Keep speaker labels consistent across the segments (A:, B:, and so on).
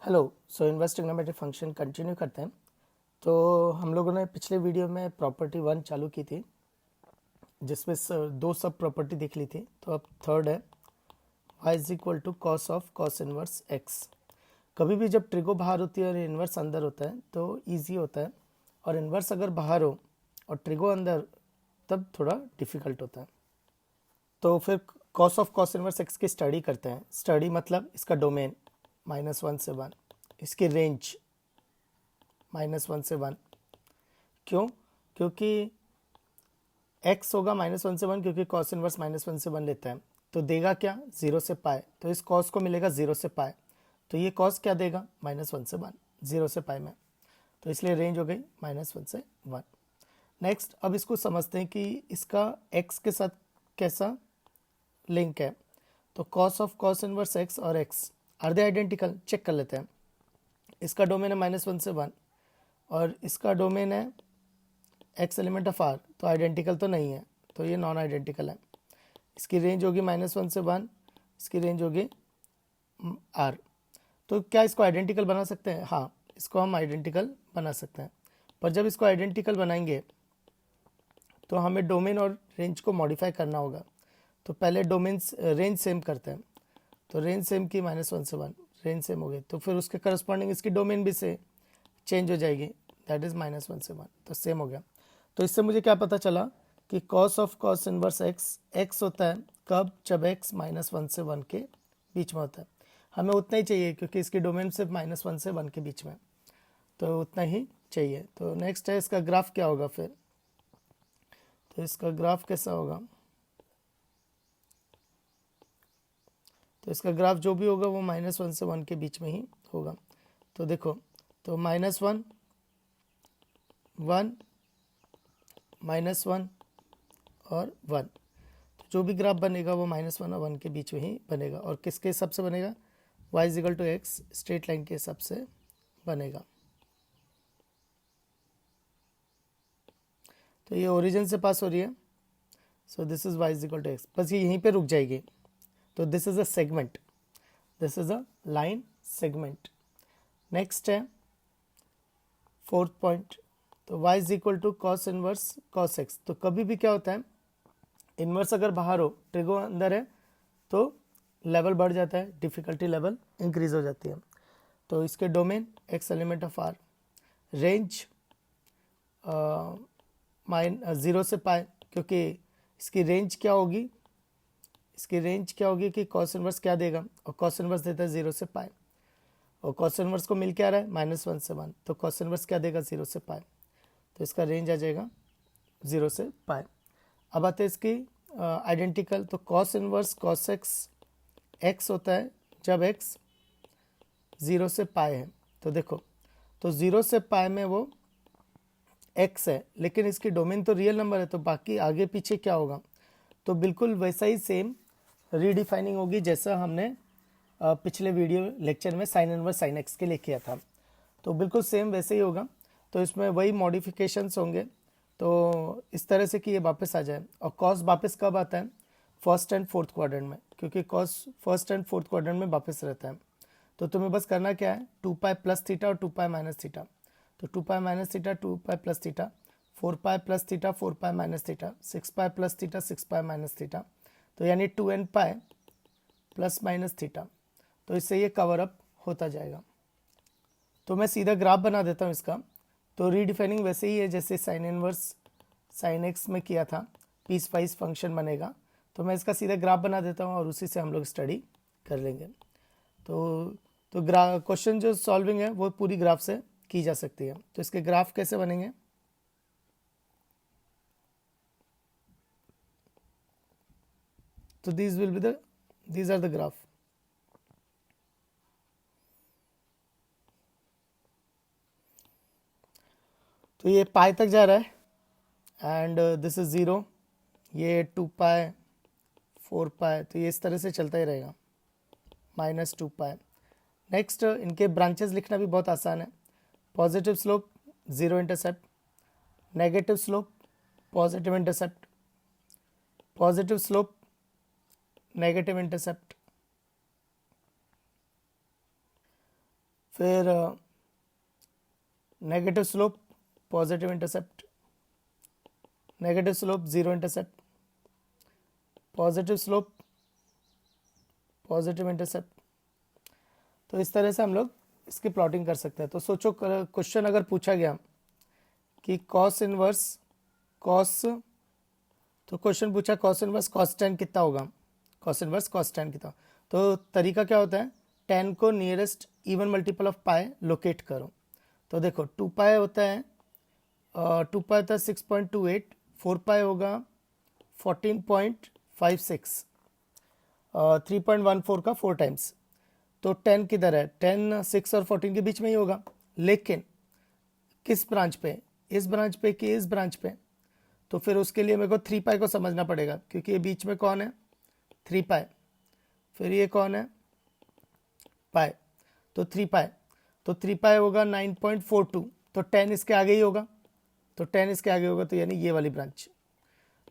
A: Hello. सो inverse trigonometric function continue करते हैं। तो हम लोगों ने पिछले वीडियो में प्रॉपर्टी 1 चालू की थी, जिसमें दो सब प्रॉपर्टी देख ली थी। तो अब थर्ड है y is equal to cos of cos inverse x। कभी भी जब ट्रिगो बाहर होती है और इन्वर्स अंदर होता है तो इजी होता है, और इन्वर्स अगर बाहर हो और ट्रिगो अंदर तब थोड़ा डिफिकल्ट होता है। तो फिर cos of cos inverse x की स्टडी करते हैं। स्टडी मतलब इसका डोमेन -1 से 1, इसकी रेंज -1 से 1। क्यों? क्योंकि x होगा -1 से 1, क्योंकि कॉस इनवर्स -1 से 1 लेता है। तो देगा क्या? 0 से पाए। तो इस कॉस को मिलेगा 0 से पाए। तो ये कॉस क्या देगा? -1 से 1, 0 से पाए में। तो इसलिए रेंज हो गई -1 से 1। नेक्स्ट, अब इसको समझते हैं कि इसका x के साथ कैसा लिंक है। तो cos of cos inverse x और x are they identical? Check कर लेते हैं। इसका डोमेन है -1 से 1 और इसका डोमेन है x एलिमेंट ऑफ r, तो आइडेंटिकल तो नहीं है, तो ये नॉन आइडेंटिकल है। इसकी रेंज होगी -1 से 1, इसकी रेंज होगी r। तो क्या इसको आइडेंटिकल बना सकते हैं? हाँ, इसको हम आइडेंटिकल बना सकते हैं। पर जब इसको आइडेंटिकल बनाएंगे तो हमें डोमेन और रेंज को मॉडिफाई करना होगा। तो पहले डोमेन रेंज सेम करते हैं। तो रेंज सेम की -1 से 1, रेंज सेम हो गई, तो फिर उसके करस्पॉन्डिंग इसकी डोमेन भी से चेंज हो जाएगी, दैट इज़ -1 से 1, तो सेम हो गया। तो इससे मुझे क्या पता चला कि cos of cos inverse x होता है कब? जब x -1 से 1 के बीच में होता है। हमें उतना ही चाहिए क्योंकि इसकी डोमेन सिर्फ -1 से 1 के बीच में, तो उतना ही चाहिए। तो नेक्स्ट है इसका ग्राफ क्या होगा फिर। तो इसका ग्राफ कैसा होगा? तो इसका ग्राफ जो भी होगा वो -1 से 1 के बीच में ही होगा। तो देखो, तो -1 1 -1 और 1, तो जो भी ग्राफ बनेगा वो -1 और 1 के बीच में ही बनेगा। और किसके हिसाब से बनेगा? y is equal to x, straight line के हिसाब से बनेगा। तो ये ओरिजिन से पास हो रही है, so this is y is equal to x, बस ये यहीं पे रुक जाएगी। तो this is a segment, this is a line segment. Next है फोर्थ पॉइंट। तो y is equal to cos inverse cos x. तो कभी भी क्या होता है, इन्वर्स अगर बाहर हो, ट्रिगो अंदर है, तो लेवल बढ़ जाता है, डिफ़िकल्टी लेवल इंक्रीज हो जाती है। तो इसके domain x element of r, range 0 से पाए, क्योंकि इसकी रेंज क्या होगी? इसकी रेंज क्या होगी कि कॉस इनवर्स क्या देगा, और कॉस इनवर्स देता है 0 से पाए, और कॉस इनवर्स को मिल के आ रहा है -1 से 1, तो कॉस इनवर्स क्या देगा? 0 से पाए। तो इसका रेंज आ जाएगा 0 से पाए। अब आते हैं इसकी आइडेंटिकल। तो कॉस इनवर्स कॉस एक्स होता है जब x 0 से पाए है। तो देखो, तो 0 से पाए में वो x है, लेकिन इसकी डोमेन तो रियल नंबर है, तो बाकी आगे पीछे क्या होगा? तो बिल्कुल वैसा ही सेम रीडिफाइनिंग होगी जैसा हमने पिछले वीडियो लेक्चर में साइन इनवर्स साइन एक्स के लिए किया था। तो बिल्कुल सेम वैसे ही होगा। तो इसमें वही मॉडिफिकेशंस होंगे, तो इस तरह से कि ये वापस आ जाए। और कॉस वापस कब आता है? फर्स्ट एंड फोर्थ क्वाड्रेंट में, क्योंकि cos first and fourth quadrant में वापस रहता है। तो तुम्हें बस करना क्या है? 2π प्लस थीटा और 2π माइनस थीटा। तो 2π minus theta, 2π plus theta, 4π plus theta, 4π minus theta, 6π plus theta, 6π minus theta, तो यानी 2nπ प्लस माइनस थीटा। तो इससे ये कवर अप होता जाएगा। तो मैं सीधा ग्राफ बना देता हूँ इसका। तो रीडिफाइनिंग वैसे ही है जैसे साइन इनवर्स साइन एक्स में किया था, पीस वाइज फंक्शन बनेगा। तो मैं इसका सीधा ग्राफ बना देता हूँ और उसी से हम लोग स्टडी कर लेंगे। तो क्वेश्चन जो सॉल्विंग है वो पूरी ग्राफ से की जा सकती है। तो इसके ग्राफ कैसे बनेंगे? तो these आर द ग्राफ। तो ये पाई तक जा रहा है एंड दिस इज 0, ये 2π 4π, तो ये इस तरह से चलता ही रहेगा, -2π। नेक्स्ट, इनके ब्रांचेस लिखना भी बहुत आसान है। Positive slope 0 intercept, negative slope positive intercept, positive slope negative intercept, फिर negative slope positive intercept, negative slope zero intercept, positive slope positive intercept. तो इस तरह से हम लोग इसकी प्लॉटिंग कर सकते हैं। तो सोचो क्वेश्चन अगर पूछा गया कि कॉस इनवर्स कॉस, तो क्वेश्चन पूछा कॉस इनवर्स कॉस टेन कितना होगा, कॉस इनवर्स कॉस टेन कितना। तो तरीका क्या होता है, टेन को nearest even multiple of pi locate करो। तो देखो 2 पाई होता है, 2 पाई होता है 6.28, 4 पाई होगा 14.56, 3.14 का 4 टाइम्स। तो 10 किधर है, 10 6 और 14 के बीच में ही होगा, लेकिन किस ब्रांच पे, इस ब्रांच पे कि इस ब्रांच पे। तो फिर उसके लिए मेरे को 3 पाई को समझना पड़ेगा, क्योंकि ये बीच में कौन है, 3 पाई, फिर ये कौन है, पाई, तो 3 पाई, तो 3 पाई होगा 9.42, तो 10 इसके आगे ही होगा, तो 10 इसके आगे होगा, तो यानी ये वाली ब्रांच,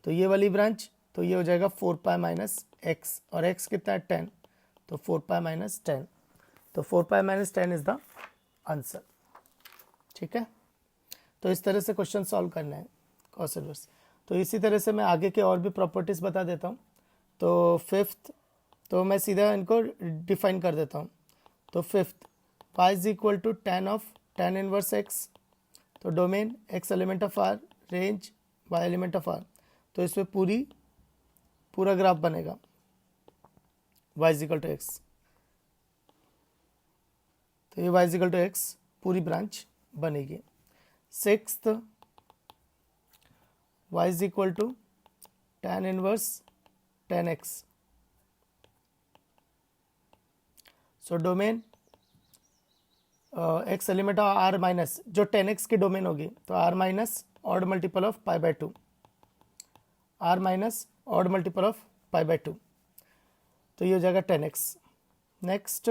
A: तो ये वाली ब्रांच, तो ये हो जाएगा 4 पाई माइनस एक्स, और एक्स कितना है 10, तो 4 पाई माइनस 10, तो 4 pi minus 10 is the answer. ठीक है, तो इस तरह से क्वेश्चन सॉल्व करना है कॉस इनवर्स। तो इसी तरह से मैं आगे के और भी प्रॉपर्टीज बता देता हूँ। तो फिफ्थ, तो मैं सीधा इनको डिफाइन कर देता हूँ। तो fifth, y is equal to tan of tan inverse X, तो domain x element of r, range y element of r। तो इसमें पूरा ग्राफ बनेगा y is equal to X, तो ये y is equal to X पूरी branch बनेगी। Sixth, y is equal to tan inverse tan X, so domain X element of R minus, जो 10x की डोमेन होगी, तो R minus odd multiple of pi by 2, or minus odd multiple of pi by 2, तो ये हो जाएगा 10x। Next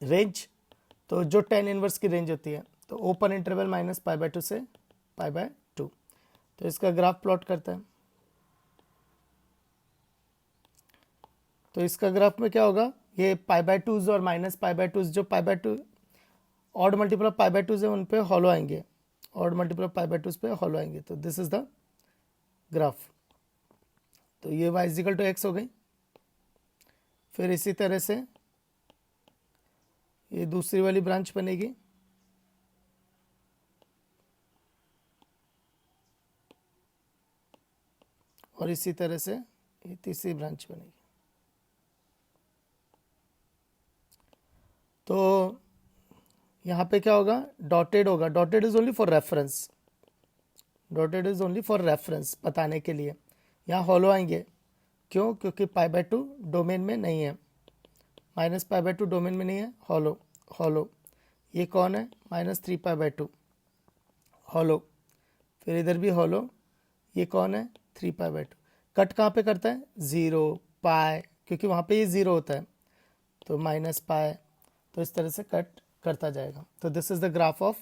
A: range, तो जो 10 इनवर्स की रेंज होती है, तो open interval minus pi by 2 से पाई बाय 2। तो इसका ग्राफ प्लॉट करते हैं। तो इसका ग्राफ में क्या होगा, ये पाई बाय 2 और माइनस पाई बाय 2, जो पाई by 2 odd multiple of pi by 2 है उन पे हॉलो आएंगे, odd multiple of pi by 2 पे हॉलो आएंगे। तो दिस इज द ग्राफ। तो ये y इजिकल टू एक्स हो गई। फिर इसी तरह से ये दूसरी वाली ब्रांच बनेगी, और इसी तरह से ये तीसरी ब्रांच बनेगी। तो यहाँ पे क्या होगा, डॉटेड होगा, dotted is only for reference, dotted is only for reference, बताने के लिए। यहाँ हॉलो आएंगे, क्यों, क्योंकि पाई बाय 2 डोमेन में नहीं है, माइनस पाई बाय 2 डोमेन में नहीं है, हॉलो हॉलो। ये कौन है, माइनस 3 पाई बाय 2 हॉलो, फिर इधर भी हॉलो, ये कौन है 3 पाई बाय 2। कट कहाँ पे करता है, 0 पाई, क्योंकि वहाँ पे ये 0 होता है, तो माइनस पाई। तो इस तरह से कट करता जाएगा। तो this is the graph of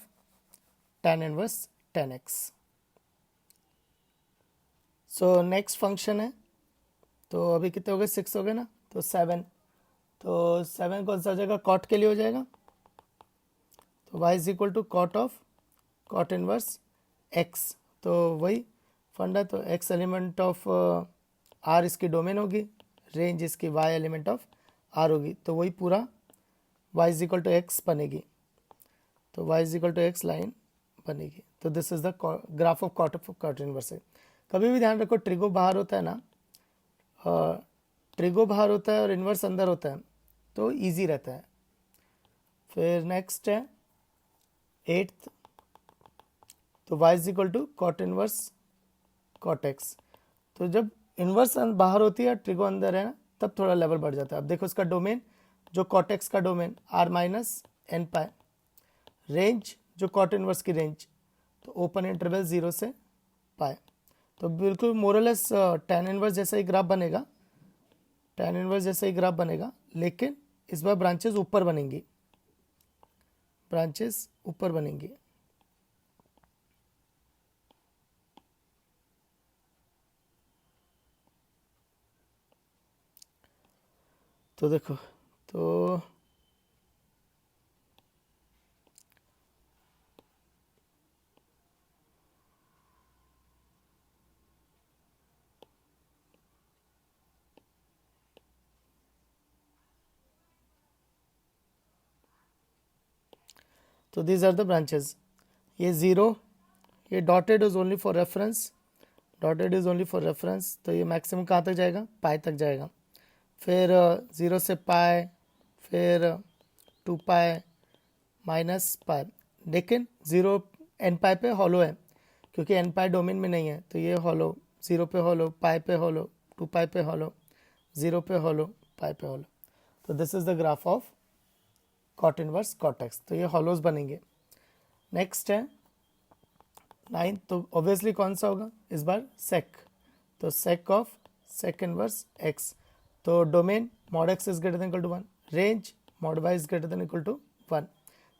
A: tan inverse 10x। So next function है, तो अभी कितने हो गए, 6 हो गए ना, तो 7, तो 7 कौन सा हो जाएगा, कॉट के लिए हो जाएगा। तो y is equal to cot of cot inverse x, तो वही फंडा, तो x एलिमेंट ऑफ r इसकी डोमेन होगी, रेंज इसकी y एलिमेंट ऑफ r होगी, तो वही पूरा y is equal to x बनेगी, तो y is equal to x line बनेगी। तो this is the graph of cot inverse है। कभी भी ध्यान रखो, ट्रिगो बाहर होता है ना, ट्रिगो बाहर होता है और इनवर्स अंदर होता है, तो इजी रहता है। फिर नेक्स्ट है 8th, तो y is equal to cot inverse cot x. तो जब इनवर्स बाहर होती है, ट्रिगो अंदर है ना, तब थोड़ा लेवल बढ़ जाता है। अब देखो इसका डोमेन, जो कॉट एक्स का domain r minus n pi, range जो कॉट इनवर्स की रेंज, तो ओपन इंटरवल 0 से पाई। तो बिल्कुल मोरलेस tan इनवर्स जैसा ही ग्राफ बनेगा, tan इनवर्स जैसा ही ग्राफ बनेगा, लेकिन इस बार ब्रांचेस ऊपर बनेंगी, ब्रांचेस ऊपर बनेंगी। तो देखो, तो तो दीज आर द ब्रांचेस। ये 0, ये dotted is only for reference, dotted is only for reference. तो ये मैक्सिमम कहाँ तक जाएगा, पाई तक जाएगा। फिर 0 से पाई, फिर 2 पाई माइनस पाई। लेकिन 0 एन पाई पे हॉलो है, क्योंकि एन पाई डोमेन में नहीं है, तो ये हॉलो, 0 पे हॉलो, पाई पे हॉलो, 2 पाई पे हॉलो, 0 पे हॉलो, पाई पे हॉलो। तो this is the graph of cot inverse cot x. तो ये हॉलोज बनेंगे। नेक्स्ट है 9, तो ऑब्वियसली कौन सा होगा इस बार, सेक। तो sec of sec inverse X. तो domain mod X is greater than equal to 1, range mod Y is greater than equal to 1।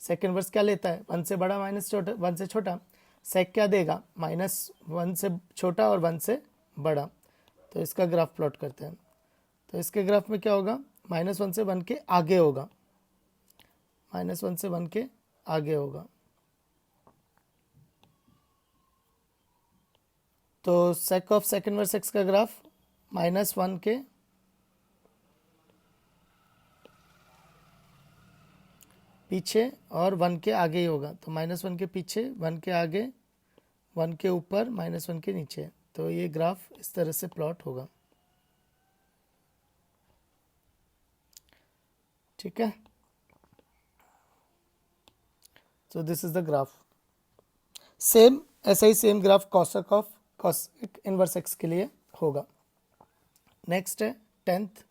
A: Sec inverse क्या लेता है, 1 से बड़ा माइनस छोटा, 1 से छोटा। सेक क्या देगा, -1 से छोटा और 1 से बड़ा। तो इसका ग्राफ प्लॉट करते हैं। तो इसके ग्राफ में क्या होगा, -1 से 1 के आगे होगा, -1 से 1 के आगे होगा। तो sec of sec inverse x का ग्राफ -1 के पीछे और 1 के आगे ही होगा। तो -1 के पीछे, 1 के आगे, 1 के ऊपर, -1 के नीचे। तो ये ग्राफ इस तरह से प्लॉट होगा। ठीक है, तो this is the graph. Same ऐसा ही same graph cosec of cosec inverse X के लिए होगा। नेक्स्ट है 10th।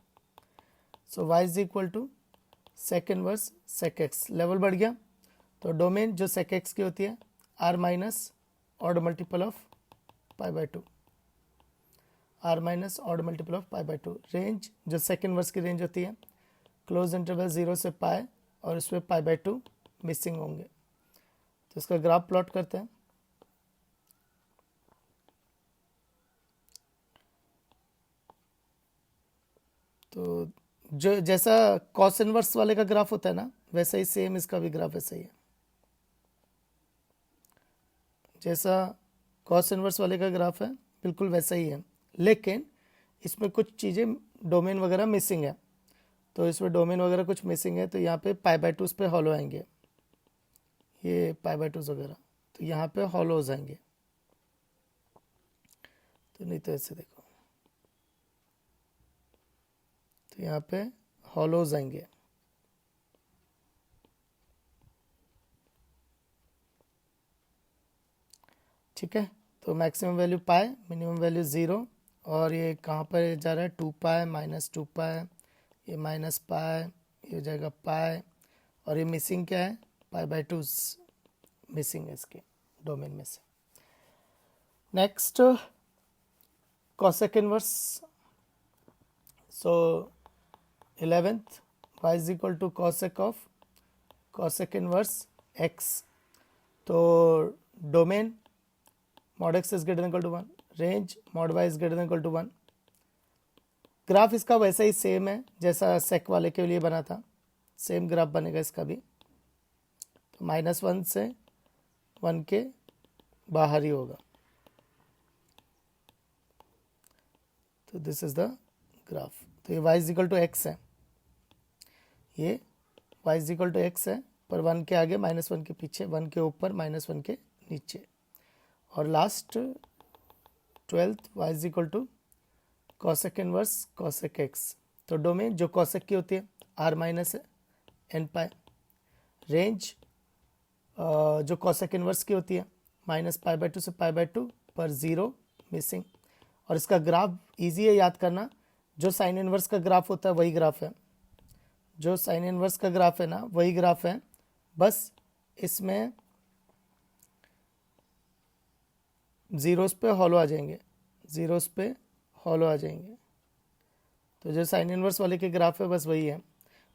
A: So y is equal to sec inverse sec X. Level बढ़ गया, तो डोमेन जो सेक एक्स की होती है r minus odd multiple of pi by 2, r minus odd multiple of pi by 2। Range जो सेक इनवर्स की रेंज होती है क्लोज इंटरवल 0 से पाई, और इसमें पाई बाय 2 मिसिंग होंगे। तो इसका ग्राफ प्लॉट करते हैं। तो जो जैसा कॉस इनवर्स वाले का ग्राफ होता है ना, वैसा ही सेम इसका भी ग्राफ ऐसा ही है। जैसा कॉस इनवर्स वाले का ग्राफ है बिल्कुल वैसा ही है, लेकिन इसमें कुछ चीज़ें डोमेन वगैरह मिसिंग है। तो इसमें डोमेन वगैरह कुछ मिसिंग है, तो यहाँ पे पाई बाय 2 पे हॉलो आएंगे, ये पाई बाय 2 वगैरह, तो यहाँ पे हॉलोज आएंगे। तो नहीं तो ऐसे देखो, तो यहाँ पे हॉलोज आएंगे। ठीक है, तो maximum value pi, minimum value 0, और ये कहाँ पर जा रहा है, 2 पाई माइनस 2 पाई, ये माइनस पाई, ये हो जाएगा पाई, और ये मिसिंग क्या है, पाई बाय 2 मिसिंग है इसके डोमेन में से। Next cosec inverse. So 11th, y is equal to cosec of cosec inverse x। तो domain mod x is greater than equal to 1, range mod y is greater than equal to 1। Graph इसका वैसा ही same है जैसा सेक वाले के लिए बना था, सेम ग्राफ बनेगा इसका भी। तो -1 से 1 के बाहर ही होगा। तो दिस इज द ग्राफ। तो ये y is equal to x है, ये y is equal to x है, पर 1 के आगे, -1 के पीछे, 1 के ऊपर, -1 के नीचे। और last 12th, y is equal to cosec inverse cosec x. तो डोमेन जो कॉसेक की होती है r minus n pi, range जो कॉसेक इनवर्स की होती है -पाई/2 से पाई/2 पर 0 मिसिंग। और इसका ग्राफ इजी है याद करना, जो साइन इनवर्स का ग्राफ होता है वही ग्राफ है, जो साइन इनवर्स का ग्राफ है ना वही ग्राफ है, बस इसमें जीरोस पे हॉलो आ जाएंगे, जीरोस पे हॉलो आ जाएंगे। तो जो साइन इनवर्स वाले के ग्राफ है बस वही है,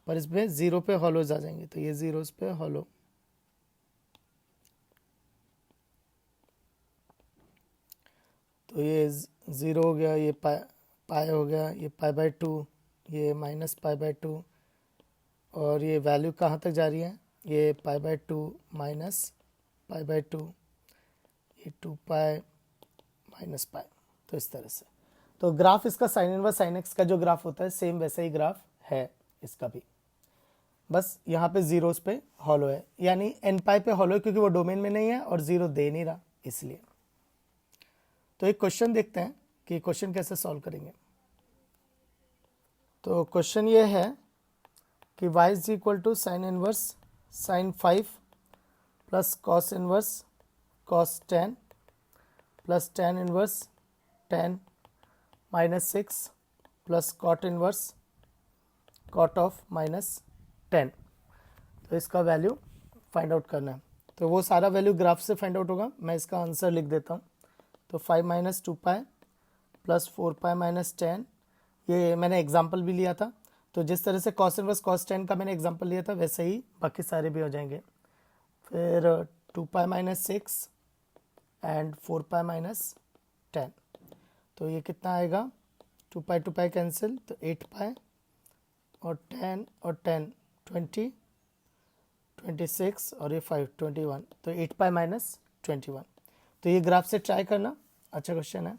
A: पर इसमें 0 पे हॉलोज आ जाएंगे। तो ये जीरोस पे हॉलो। तो ये 0 हो गया, ये पाई हो गया, ये पाई/2, ये -पाई/2, और ये वैल्यू कहाँ तक जा रही है, ये पाई/2 -पाई/2, ये 2 पाई -पाई। तो इस तरह से तो ग्राफ इसका साइन इनवर्स साइन एक्स का जो ग्राफ होता है सेम वैसा ही ग्राफ है इसका भी। बस यहाँ पे जीरोस पे हॉलो है, यानी एन पाई पे हॉलो है क्योंकि वो डोमेन में नहीं है और जीरो दे नहीं रहा इसलिए। तो एक क्वेश्चन देखते हैं कि क्वेश्चन कैसे सॉल्व करेंगे। तो क्वेश्चन ये है कि y is equal to sine inverse sine 5 plus cos inverse cos 10 plus tan inverse 10 minus 6 plus cot inverse cot of minus 10। तो इसका वैल्यू फाइंड आउट करना है। तो वो सारा वैल्यू ग्राफ से फाइंड आउट होगा। मैं इसका आंसर लिख देता हूँ। तो 5 minus 2 pi plus 4 pi minus 10, ये मैंने एग्जाम्पल भी लिया था। तो जिस तरह से कॉस इनवर्स कॉस 10 का मैंने एग्जाम्पल लिया था वैसे ही बाकी सारे भी हो जाएंगे। फिर 2 pi minus 6 and 4 pi minus 10। तो ये कितना आएगा, 2 पाई कैंसिल, तो 8 पाई और 10 और 10 20 26 और ये 5 21, तो 8 पाई माइनस 21। तो ये ग्राफ से ट्राई करना, अच्छा क्वेश्चन है।